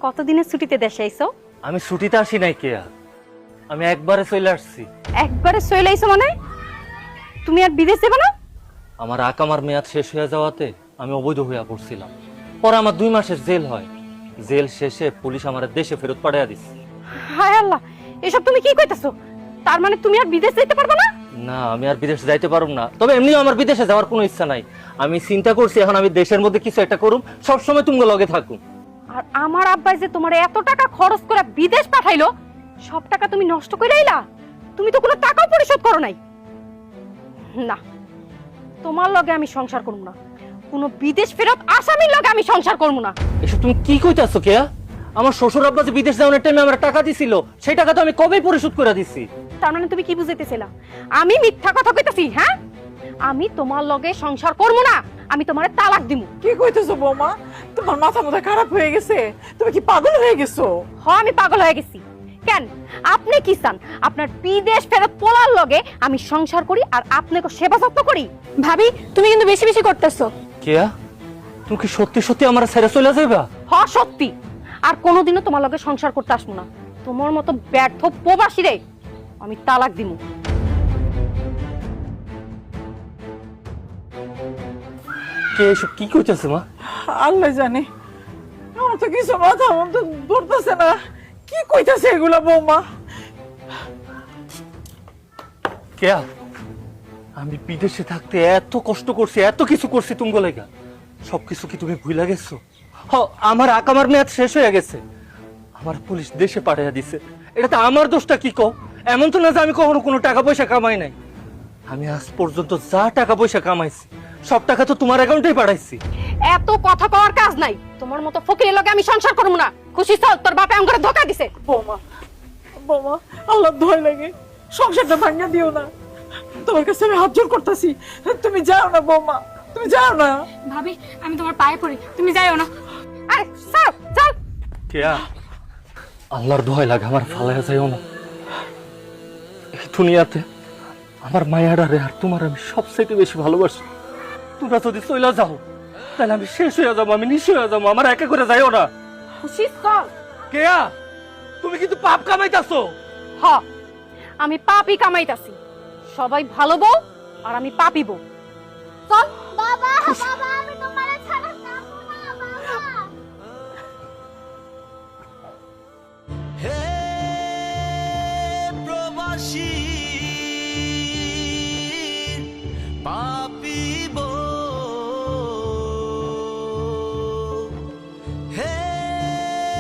কতদিনের ছুটিতে দেশে আইছো? আমি ছুটিতে আসি নাই কেয়া, আমি একবারে চলে আসছি। একবারে চলে আইছো মানে? তুমি আর বিদেশ যাবে না? আমার আকামার মেয়াদ শেষ হয়ে যাওয়াতে আমি অবৈধ হইয়া পড়ছিলাম। পরে আমার 2 মাসের জেল হয়। জেল শেষে পুলিশ আমার দেশে ফেরত পাঠাইয়া দিচ্ছে। হায় আল্লাহ, এসব তুমি কি কইতাছো? তার মানে তুমি আর বিদেশ যেতে পারবে না? না, আমি আর বিদেশে যাইতে পারব না। তবে এমনিও আমার বিদেশে যাওয়ার কোনো ইচ্ছা নাই। আমি চিন্তা করছি এখন আমি দেশের মধ্যে কিছু একটা করুম, সবসময় তুমি লগে থাকুম। আর আমার আব্বাই যে তোমার এত টাকা খরচ করে বিদেশ পাঠাইলো, সব টাকা তুমি নষ্ট করে আইলা? তুমি তো কোনো টাকাও পরিশোধ করো নাই। না, তোমার লগে আমি সংসার করব না। কোনো বিদেশ ফেরত আসামির লগে আমি সংসার করব না। এসব তুমি কি কইতাছো কেয়া? আমার শ্বশুর আব্বা যে বিদেশ যাওয়ার টাইমে আমার টাকা দিছিল, সেই টাকা তো আমি কবেই পরিশোধ করে দিছি। তার মানে তুমি কি বুঝাইতেছিলা? আমি মিথ্যা কথা কইতাছি? হ্যাঁ, আমি তোমার লগে সংসার করব না, আমি তোমারে তালাক দিমু। কি কইতেছো বৌমা? তোমার মাথা মাথা খারাপ হয়ে গেছে? তুমি কি পাগল হয়ে গেছো? আমি পাগল হয়ে গেছি। কেন, আপনি কি চান আপনার বিদেশ ফেরত পোলার লগে আমি সংসার করি আর আপনাকে সেবা যত্ন করি? ভাবি, তুমি কিন্তু বেশি বেশি করতেছো। কেয়া, তুমি কি সত্যি সত্যি আমার ছেড়ে চলে যাইবা? সত্যি। আর কোনোদিনও তোমার লগে সংসার করতে আসবো না। তোমার মতো ব্যর্থ প্রবাসী রে আমি তালাক দিমু। কে এসব কি কইতাছে মা? আল্লাহ জানে, আমার তো কিছু মাথা মতো ধরতেছে না। কি কইতাছে এগুলা বৌমা? কেয়া, আমি বিদেশে থাকতে এত কষ্ট করছি, এত কিছু করছি তুমি লাগা, সবকিছু কি তুমি ভুলে গেছো? আমার আকামার মেয়াদ শেষ হয়ে গেছে, আমার পুলিশ দেশে পাঠাইয়া দিছে। এটাতে আমার দোষটা কি কও? এমন তো না যে আমি কখনো কোনো টাকা পয়সা কামাই নাই। আমি আজ পর্যন্ত যা টাকা পয়সা কামাইছি সব টাকা তো তোমার অ্যাকাউন্টেই পাঠাইছি। এত কথা কওয়ার কাজ নাই। তোমার মতো ফকিরের লগে আমি সংসার করব না। খুশি চল, তোর বাপে আমাকে ধোকা দিছে। বৌমা, বৌমা, আল্লাহ ভয় লাগে, সংসারটা ভাঙা দিও না। তোমার কাছে আমি হাত জোর করতেছি, তুমি যাও না বৌমা, তুমি যাও না। ভাবি, আমি তোমার পায়ে পড়ি, তুমি যাইও না। আরে চল চল। কেয়া, আল্লাহর ভয় লাগে, আমার ফালাইয়া যাইও না। এই দুনিয়াতে আমার মায়াডারে আর তোমার আমি সবচেয়ে বেশি ভালোবাসি। তোমরা যদি চইলা যাও তাহলে আমি শেষ হয়ে যাবো, আমি নিঃস্ব হয়ে যাবো। আমার একা করে যাইও না। খুশি চল। কেয়া, তুমি কিন্তু পাপ কামাইতাছো। আমি পাপই কামাইতাছি। সবাই ভালো বউ আর আমি পাপি বউ। চল। বাবা, বাবা, আমি তোমার